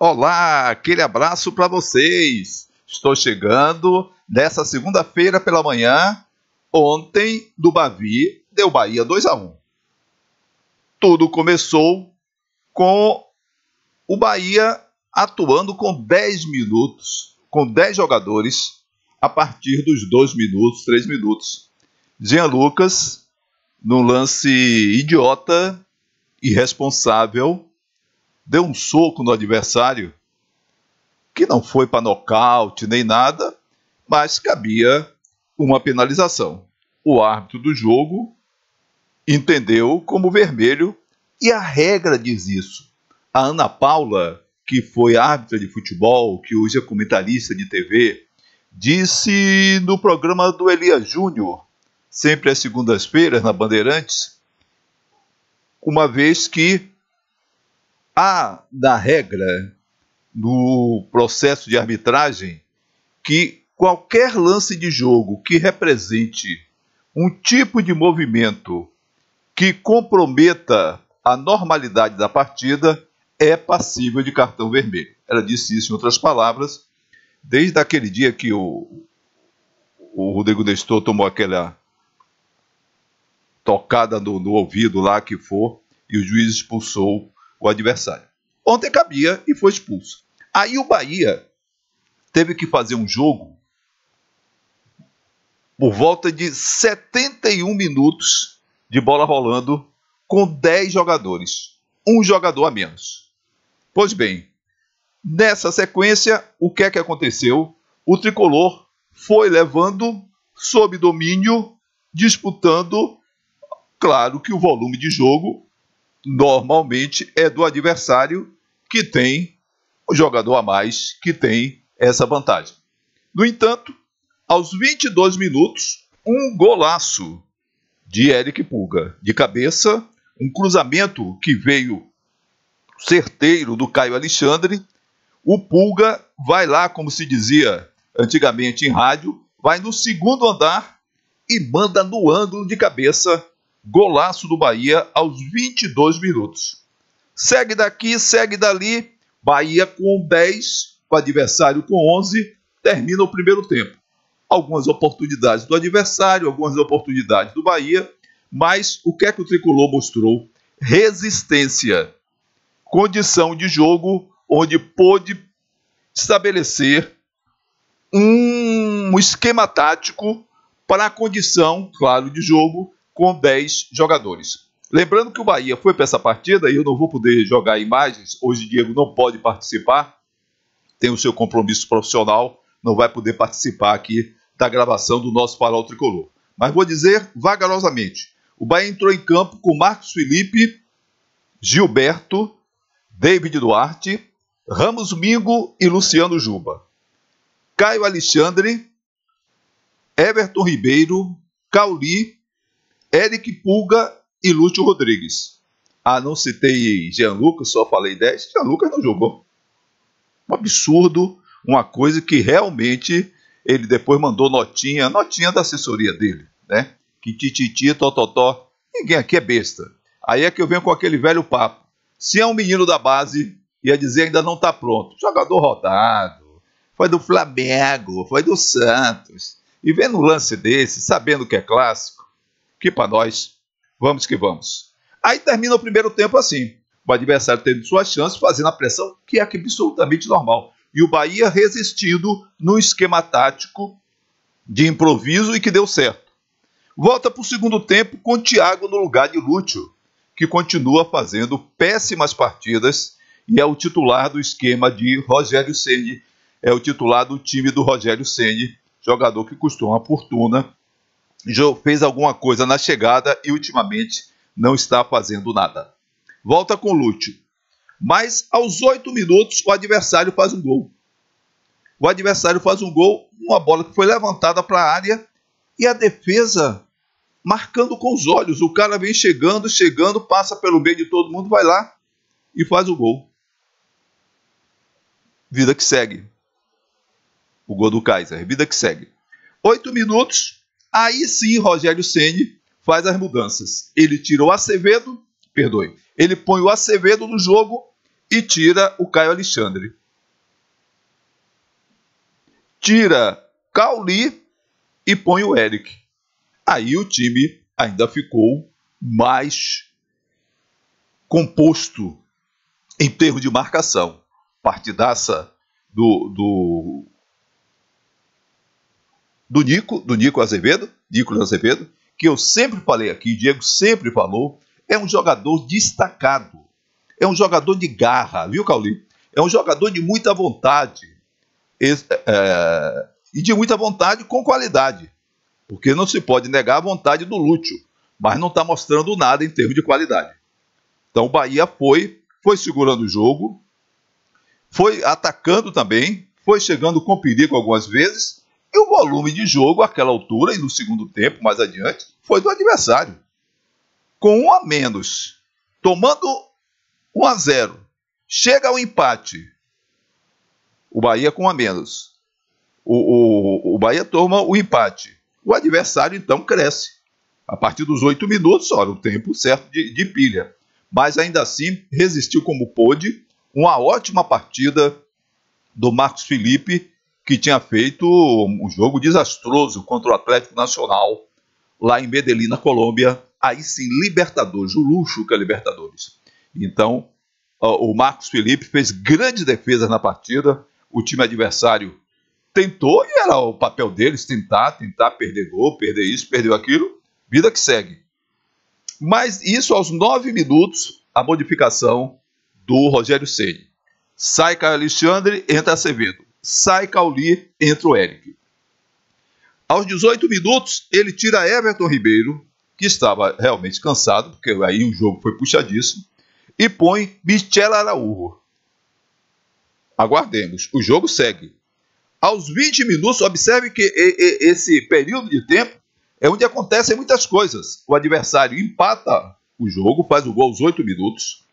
Olá, aquele abraço para vocês. Estou chegando nessa segunda-feira pela manhã. Ontem, do Bavi, deu Bahia 2-1. Tudo começou com o Bahia atuando com 10 minutos, com 10 jogadores, a partir dos 2 minutos, 3 minutos. Jean Lucas, num lance idiota, irresponsável, deu um soco no adversário, que não foi para nocaute nem nada, mas cabia uma penalização. O árbitro do jogo entendeu como vermelho e a regra diz isso. A Ana Paula, que foi árbitra de futebol, que hoje é comentarista de TV, disse no programa do Elias Júnior, sempre às segundas-feiras na Bandeirantes, uma vez que há na regra, no processo de arbitragem, que qualquer lance de jogo que represente um tipo de movimento que comprometa a normalidade da partida é passível de cartão vermelho. Ela disse isso em outras palavras, desde aquele dia que o Rodrigo Nestor tomou aquela tocada no ouvido lá que for, e o juiz expulsou o adversário. Ontem cabia e foi expulso. Aí o Bahia teve que fazer um jogo por volta de 71 minutos de bola rolando com 10 jogadores. Um jogador a menos. Pois bem, nessa sequência, o que é que aconteceu? O Tricolor foi levando sob domínio, disputando. Claro que o volume de jogo normalmente é do adversário, que tem o jogador a mais, que tem essa vantagem. No entanto, aos 22 minutos, um golaço de Eric Pulga, de cabeça, um cruzamento que veio certeiro do Caio Alexandre. O Pulga vai lá, como se dizia antigamente em rádio, vai no segundo andar e manda no ângulo de cabeça. Golaço do Bahia aos 22 minutos. Segue daqui, segue dali. Bahia com 10, o adversário com 11. Termina o primeiro tempo. Algumas oportunidades do adversário, algumas oportunidades do Bahia. Mas o que é que o Tricolor mostrou? Resistência. Condição de jogo onde pôde estabelecer um esquema tático para a condição, claro, de jogo com 10 jogadores. Lembrando que o Bahia foi para essa partida, e eu não vou poder jogar imagens, hoje o Diego não pode participar, tem o seu compromisso profissional, não vai poder participar aqui da gravação do nosso Farol Tricolor. Mas vou dizer vagarosamente, o Bahia entrou em campo com Marcos Felipe, Gilberto, David Duarte, Ramos Mingo e Luciano Juba. Caio Alexandre, Everton Ribeiro, Cauli, Eric Pulga e Lúcio Rodrigues. Não citei Jean Lucas, só falei 10. Jean Lucas não jogou. Um absurdo, uma coisa que realmente ele depois mandou notinha da assessoria dele, né? Que tititi, tototó. Ninguém aqui é besta. Aí é que eu venho com aquele velho papo. Se é um menino da base, ia dizer ainda não está pronto. Jogador rodado, foi do Flamengo, foi do Santos. E vendo um lance desse, sabendo que é clássico, que para nós, vamos que vamos. Aí termina o primeiro tempo assim. O adversário tendo suas chances, fazendo a pressão, que é absolutamente normal. E o Bahia resistindo num esquema tático de improviso e que deu certo. Volta para o segundo tempo com o Thiago no lugar de Lúcio, que continua fazendo péssimas partidas e é o titular do esquema de Rogério Ceni. É o titular do time do Rogério Ceni, jogador que custou uma fortuna, já fez alguma coisa na chegada e ultimamente não está fazendo nada. Volta com o Lúcio. Mas aos 8 minutos o adversário faz um gol. O adversário faz um gol, uma bola que foi levantada para a área e a defesa marcando com os olhos. O cara vem chegando, passa pelo meio de todo mundo, vai lá e faz o gol. Vida que segue. O gol do Kaiser, vida que segue. 8 minutos. Aí sim, Rogério Ceni faz as mudanças. Ele tira o Acevedo, ele põe o Acevedo no jogo e tira o Caio Alexandre. Tira Cauli e põe o Eric. Aí o time ainda ficou mais composto em termos de marcação. Partidaça do Nicolas Azevedo, que eu sempre falei aqui, Diego sempre falou, é um jogador destacado, é um jogador de garra, viu, Cauli? É um jogador de muita vontade, e de muita vontade com qualidade, porque não se pode negar a vontade do Lúcio, mas não está mostrando nada em termos de qualidade. Então o Bahia foi segurando o jogo, foi atacando também, foi chegando com perigo algumas vezes, e o volume de jogo, àquela altura, e no segundo tempo, mais adiante, foi do adversário. Com 1 a menos, tomando 1-0, chega ao empate, o Bahia com 1 a menos. O Bahia toma o empate. O adversário, então, cresce. A partir dos 8 minutos, olha, o tempo certo de pilha. Mas, ainda assim, resistiu como pôde. Uma ótima partida do Marcos Felipe, que tinha feito um jogo desastroso contra o Atlético Nacional, lá em Medellín, na Colômbia. Aí sim, Libertadores, o luxo que é Libertadores. Então, o Marcos Felipe fez grandes defesas na partida. O time adversário tentou, e era o papel deles, tentar, perder gol, perder isso, perder aquilo, vida que segue. Mas isso aos 9 minutos, a modificação do Rogério Ceni. Sai Caio Alexandre, entra Azevedo. Sai Cauli, entra o Eric. Aos 18 minutos, ele tira Everton Ribeiro, que estava realmente cansado, porque aí o jogo foi puxadíssimo, e põe Michel Araújo. Aguardemos, o jogo segue. Aos 20 minutos, observe que esse período de tempo é onde acontecem muitas coisas. O adversário empata o jogo, faz o gol aos 8 minutos.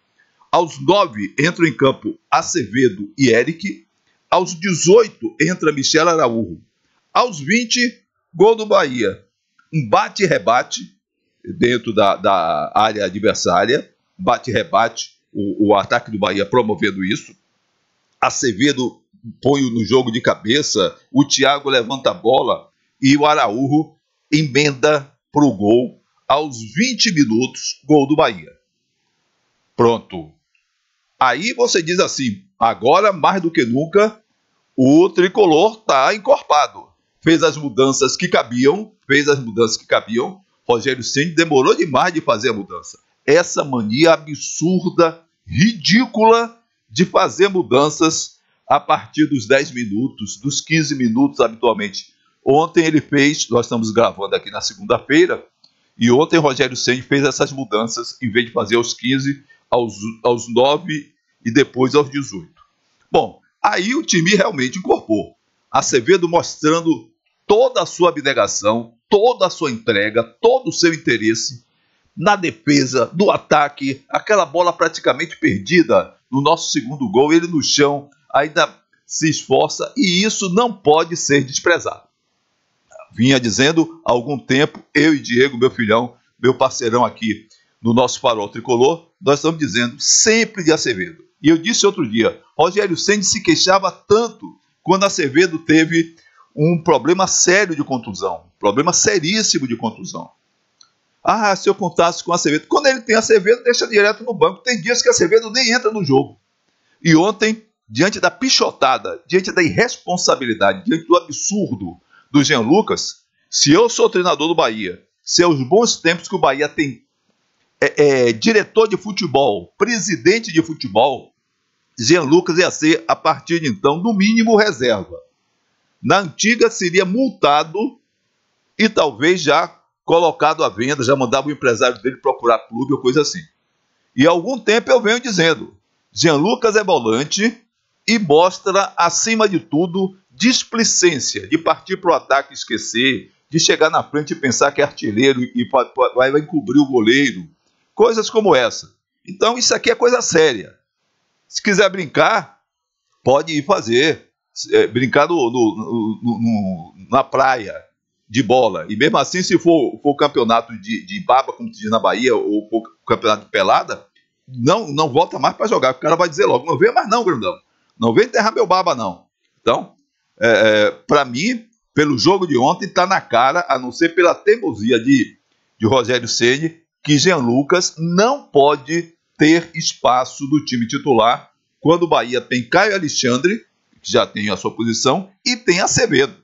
Aos 9 entram em campo Azevedo e Eric. Aos 18 entra Michel Araújo. Aos 20, gol do Bahia. Um bate-rebate dentro da área adversária. Bate-rebate, o ataque do Bahia promovendo isso. Azevedo põe no jogo de cabeça, o Thiago levanta a bola e o Araújo emenda para o gol aos 20 minutos, gol do Bahia. Pronto. Aí você diz assim, agora mais do que nunca, o tricolor está encorpado. Fez as mudanças que cabiam, Rogério Ceni demorou demais de fazer a mudança. Essa mania absurda, ridícula de fazer mudanças a partir dos 10 minutos, dos 15 minutos habitualmente. Ontem ele fez, nós estamos gravando aqui na segunda-feira, e ontem Rogério Ceni fez essas mudanças, em vez de fazer aos 15, aos 9 e depois aos 18. Bom, aí o time realmente incorporou. Azevedo mostrando toda a sua abnegação, toda a sua entrega, todo o seu interesse na defesa, no ataque, aquela bola praticamente perdida no nosso segundo gol, ele no chão ainda se esforça, e isso não pode ser desprezado. Vinha dizendo há algum tempo, eu e Diego, meu filhão, meu parceirão aqui no nosso Farol Tricolor, nós estamos dizendo sempre de Azevedo. E eu disse outro dia, Rogério Ceni se queixava tanto quando Azevedo teve um problema sério de contusão, problema seríssimo de contusão. Ah, se eu contasse com Azevedo. Quando ele tem Azevedo, deixa direto no banco. Tem dias que Azevedo nem entra no jogo. E ontem, diante da pichotada, diante da irresponsabilidade, diante do absurdo do Jean Lucas, se eu sou treinador do Bahia, se é os bons tempos que o Bahia tem diretor de futebol, presidente de futebol, Jean Lucas ia ser, a partir de então, no mínimo reserva. Na antiga seria multado e talvez já colocado à venda, já mandava o empresário dele procurar clube ou coisa assim. E há algum tempo eu venho dizendo, Jean Lucas é volante e mostra, acima de tudo, displicência, de partir para o ataque e esquecer, de chegar na frente e pensar que é artilheiro e vai encobrir o goleiro. Coisas como essa. Então isso aqui é coisa séria. Se quiser brincar, pode ir fazer. Brincar na praia de bola. E mesmo assim, se for campeonato de baba, como se diz na Bahia, ou for campeonato de pelada, não volta mais para jogar. O cara vai dizer logo, não vem mais não, grandão. Não vem enterrar meu baba, não. Então, para mim, pelo jogo de ontem, está na cara, a não ser pela teimosia de Rogério Ceni, que Jean Lucas não pode ter espaço do time titular quando o Bahia tem Caio Alexandre, que já tem a sua posição, e tem Acevedo.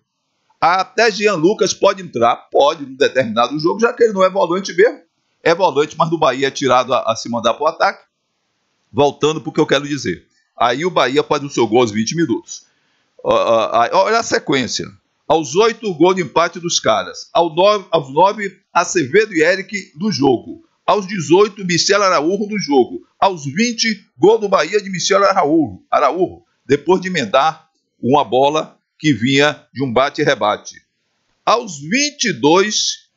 Até Jean Lucas pode entrar, pode, em determinado jogo, já que ele não é volante mesmo. É volante, mas do Bahia é tirado a se mandar para o ataque. Voltando para o que eu quero dizer. Aí o Bahia faz o seu gol aos 20 minutos. Olha a sequência. Aos 8, gol de empate dos caras. Aos 9, Acevedo e Eric do jogo. Aos 18, Michel Araújo do jogo. Aos 20, gol do Bahia de Michel Araújo, depois de emendar uma bola que vinha de um bate-rebate. Aos 22,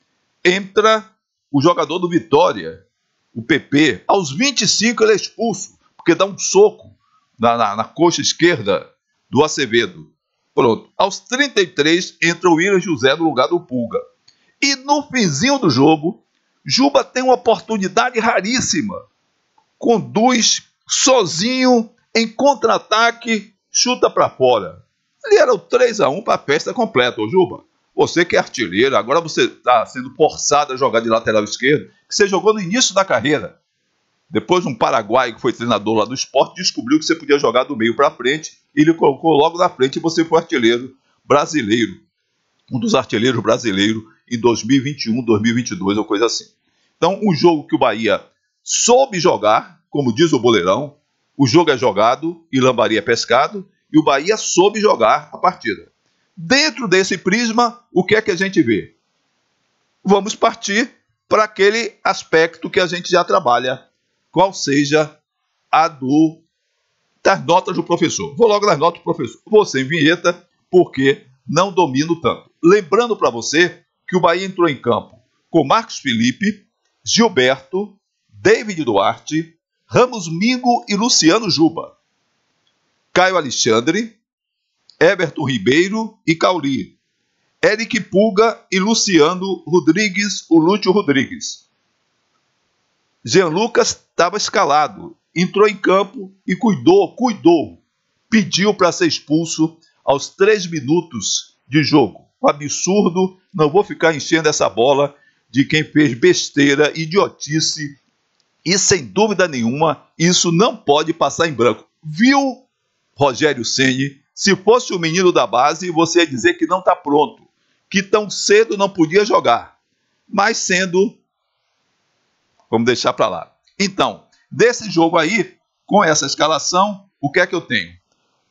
entra o jogador do Vitória, o PP. Aos 25, ele é expulso, porque dá um soco na coxa esquerda do Acevedo. Pronto. Aos 33, entra o Willian José no lugar do Pulga. E no finzinho do jogo, Juba tem uma oportunidade raríssima. Conduz sozinho, em contra-ataque, chuta para fora. Ele era o 3-1 para a festa completa, ô Juba. Você que é artilheiro, agora você está sendo forçado a jogar de lateral esquerdo, que você jogou no início da carreira. Depois um paraguaio que foi treinador lá do Sport descobriu que você podia jogar do meio para frente, e ele colocou logo na frente e você foi artilheiro brasileiro. Um dos artilheiros brasileiros em 2021, 2022 ou coisa assim. Então, um jogo que o Bahia soube jogar, como diz o Boleirão, o jogo é jogado e lambaria é pescado, e o Bahia soube jogar a partida. Dentro desse prisma, o que é que a gente vê? Vamos partir para aquele aspecto que a gente já trabalha, qual seja a das notas do professor. Vou logo nas notas do professor. Vou sem vinheta, porque não domino tanto. Lembrando para você que o Bahia entrou em campo com Marcos Felipe, Gilberto, David Duarte, Ramos Mingo e Luciano Juba. Caio Alexandre, Everton Ribeiro e Cauli. Eric Pulga e Luciano Rodrigues, o Lúcio Rodrigues. Jean Lucas estava escalado, entrou em campo e cuidou, pediu para ser expulso aos 3 minutos de jogo. Um absurdo, não vou ficar enchendo essa bola de quem fez besteira, idiotice, e sem dúvida nenhuma, isso não pode passar em branco. Viu, Rogério Ceni? Se fosse o menino da base, você ia dizer que não está pronto, que tão cedo não podia jogar. Mas sendo, vamos deixar para lá. Então, desse jogo aí, com essa escalação, o que é que eu tenho?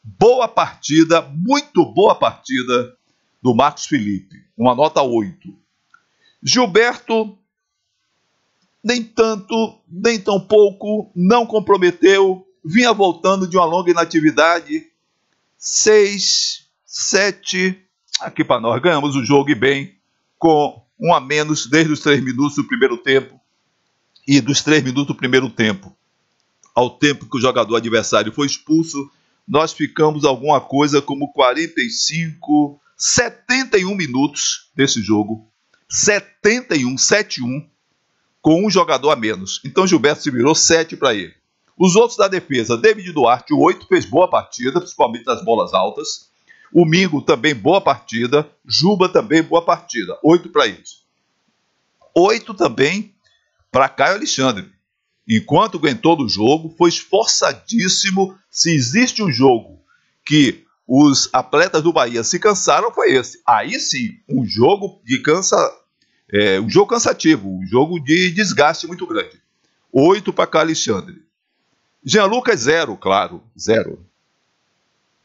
Boa partida, muito boa partida do Marcos Felipe, uma nota 8. Gilberto, nem tanto, nem tão pouco, não comprometeu, vinha voltando de uma longa inatividade. 6, 7, aqui para nós, ganhamos o jogo e bem, com um a menos desde os 3 minutos do primeiro tempo, e dos 3 minutos do primeiro tempo ao tempo que o jogador adversário foi expulso, nós ficamos alguma coisa como 45, 71 minutos desse jogo, 71, 7-1, com um jogador a menos. Então Gilberto se virou 7 para ele. Os outros da defesa, David Duarte, o 8, fez boa partida, principalmente nas bolas altas. O Mingo também boa partida. Juba também boa partida. 8 para eles. 8 também para Caio Alexandre. Enquanto aguentou do jogo, foi esforçadíssimo. Se existe um jogo que os atletas do Bahia se cansaram, foi esse. Aí sim, um jogo um jogo cansativo, um jogo de desgaste muito grande. 8 para Caio Alexandre. Jean Lucas, 0, claro, 0.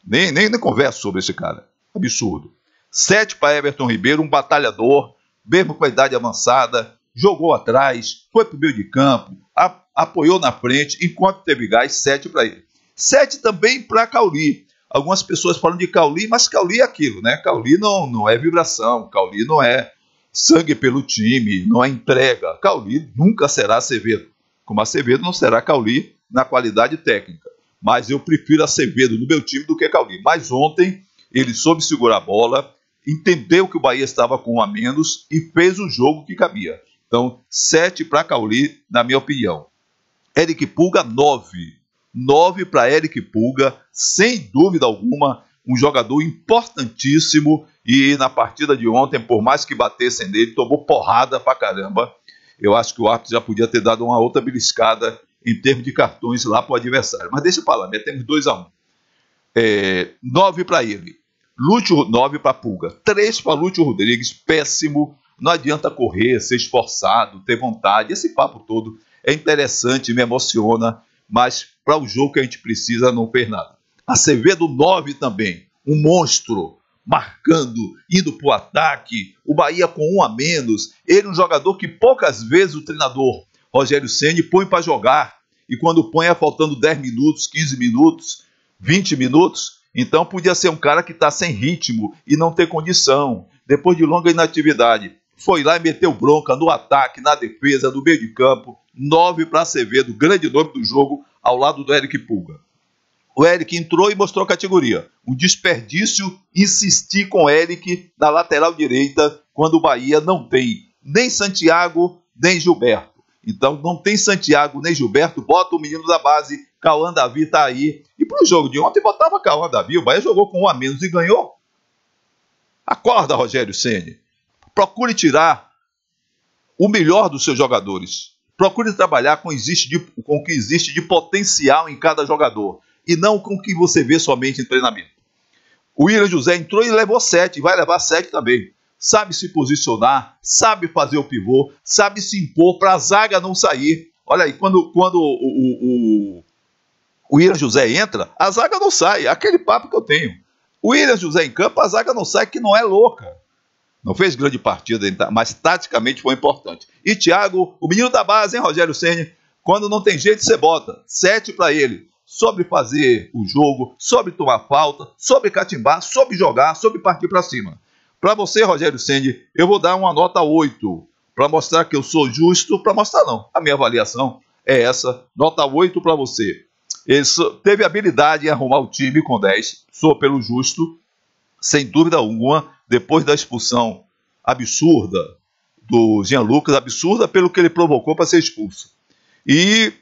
Nem converso sobre esse cara. Absurdo. 7 para Everton Ribeiro, um batalhador, mesmo com a idade avançada, jogou atrás, foi para o meio de campo, apoiou na frente, enquanto teve gás, 7 para ele. 7 também para Cauli. Algumas pessoas falam de Cauli, mas Cauli é aquilo, né? Cauli não é vibração, Cauli não é sangue pelo time, não é entrega. Cauli nunca será Acevedo, como Acevedo não será Cauli na qualidade técnica. Mas eu prefiro Acevedo no meu time do que Cauli. Mas ontem ele soube segurar a bola, entendeu que o Bahia estava com um a menos e fez o jogo que cabia. Então, 7 para Cauli, na minha opinião. Eric Pulga, 9. 9 para Eric Pulga, sem dúvida alguma, um jogador importantíssimo. E na partida de ontem, por mais que batessem nele, tomou porrada pra caramba. Eu acho que o árbitro já podia ter dado uma outra beliscada em termos de cartões lá para o adversário. Mas deixa eu falar, temos 2-1. 9 para ele. Lúcio, 9 para Pulga. 3 para Lúcio Rodrigues, péssimo. Não adianta correr, ser esforçado, ter vontade. Esse papo todo é interessante, me emociona, mas para o jogo que a gente precisa não fez nada. Acevedo, 9 também. Um monstro, marcando, indo para o ataque. O Bahia com 1 a menos. Ele um jogador que poucas vezes o treinador Rogério Ceni põe para jogar. E quando põe é faltando 10 minutos, 15 minutos, 20 minutos. Então podia ser um cara que está sem ritmo e não ter condição. Depois de longa inatividade, foi lá e meteu bronca no ataque, na defesa, no meio de campo. 9 para Acevedo, grande nome do jogo, ao lado do Eric Pulga. O Eric entrou e mostrou categoria. Um desperdício insistir com o Eric na lateral direita, quando o Bahia não tem nem Santiago, nem Gilberto. Então não tem Santiago, nem Gilberto, bota o menino da base, Cauã Davi está aí. E para o jogo de ontem botava Cauã Davi, o Bahia jogou com 1 a menos e ganhou. Acorda, Rogério Ceni. Procure tirar o melhor dos seus jogadores. Procure trabalhar com o que existe de potencial em cada jogador. E não com o que você vê somente em treinamento. O William José entrou e levou 7, vai levar 7 também. Sabe se posicionar, sabe fazer o pivô, sabe se impor para a zaga não sair. Olha aí, quando o William José entra, a zaga não sai. Aquele papo que eu tenho. O William José em campo, a zaga não sai, que não é louca. Não fez grande partida, mas taticamente foi importante. E Thiago, o menino da base, hein, Rogério Ceni? Quando não tem jeito, você bota 7 para ele. Sobre fazer o jogo, sobre tomar falta, sobre catimbar, sobre jogar, sobre partir para cima. Para você, Rogério Ceni, eu vou dar uma nota 8. Para mostrar que eu sou justo, para mostrar não. A minha avaliação é essa, nota 8 para você. Ele teve habilidade em arrumar o time com 10, sou pelo justo, sem dúvida alguma, depois da expulsão absurda do Jean Lucas, absurda pelo que ele provocou para ser expulso. E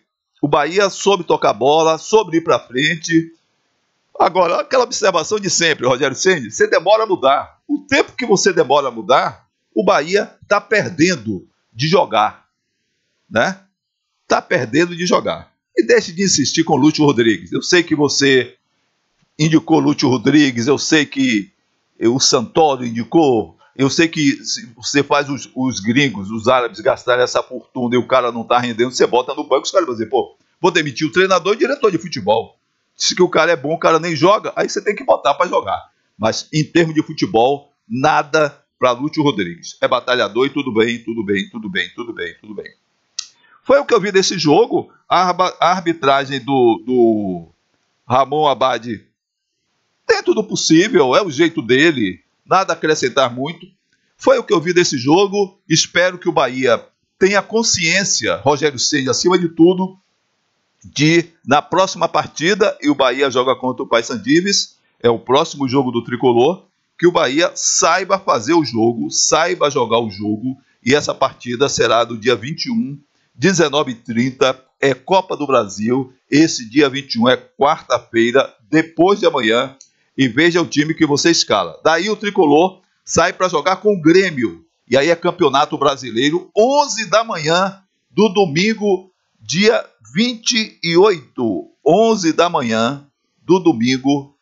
o Bahia soube tocar bola, soube ir para frente. Agora, aquela observação de sempre, Rogério Ceni, você demora a mudar. O tempo que você demora a mudar, o Bahia está perdendo de jogar. Né? Está perdendo de jogar. E deixe de insistir com o Lúcio Rodrigues. Eu sei que você indicou Lúcio Rodrigues, eu sei que o Santoro indicou, eu sei que você faz os gringos, os árabes gastarem essa fortuna e o cara não está rendendo, você bota no banco, os caras vão dizer, pô, vou demitir o treinador e o diretor de futebol. Se que o cara é bom, o cara nem joga, aí você tem que botar para jogar. Mas em termos de futebol, nada para Lúcio Rodrigues. É batalhador e tudo bem, tudo bem, tudo bem, tudo bem, tudo bem. Foi o que eu vi desse jogo. A arbitragem do Ramon Abad, dentro do possível, é o jeito dele, nada a acrescentar muito. Foi o que eu vi desse jogo. Espero que o Bahia tenha consciência, Rogério Ceni, acima de tudo, de, na próxima partida, e o Bahia joga contra o Paysandives, é o próximo jogo do Tricolor, que o Bahia saiba fazer o jogo, saiba jogar o jogo, e essa partida será do dia 21, 19h30, é Copa do Brasil, esse dia 21 é quarta-feira, depois de amanhã, e veja o time que você escala. Daí o Tricolor sai para jogar com o Grêmio, e aí é Campeonato Brasileiro, 11 da manhã do domingo, dia 28, 11 da manhã do domingo,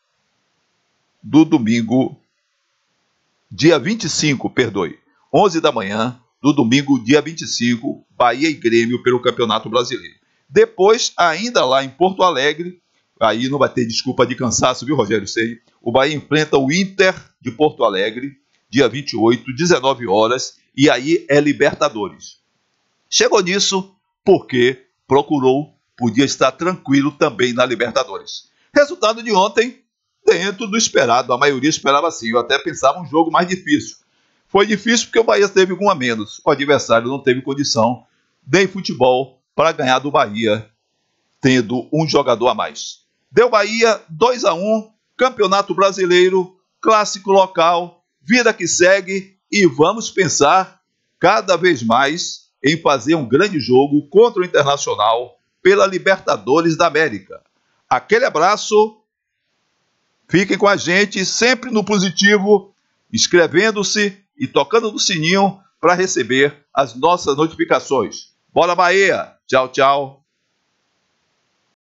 dia 25, perdoe, 11 da manhã do domingo, dia 25, Bahia e Grêmio pelo Campeonato Brasileiro. Depois, ainda lá em Porto Alegre, aí não vai ter desculpa de cansaço, viu, Rogério Ceni? O Bahia enfrenta o Inter de Porto Alegre, dia 28, 19 horas, e aí é Libertadores. Chegou nisso porque podia estar tranquilo também na Libertadores. Resultado de ontem, dentro do esperado, a maioria esperava assim, eu até pensava um jogo mais difícil. Foi difícil porque o Bahia teve 1 a menos, o adversário não teve condição, nem futebol, para ganhar do Bahia, tendo um jogador a mais. Deu Bahia 2 a 1, Campeonato Brasileiro, clássico local, vida que segue, e vamos pensar cada vez mais em fazer um grande jogo contra o Internacional pela Libertadores da América. Aquele abraço, fiquem com a gente sempre no positivo, inscrevendo-se e tocando no sininho para receber as nossas notificações. Bola Bahia! Tchau, tchau!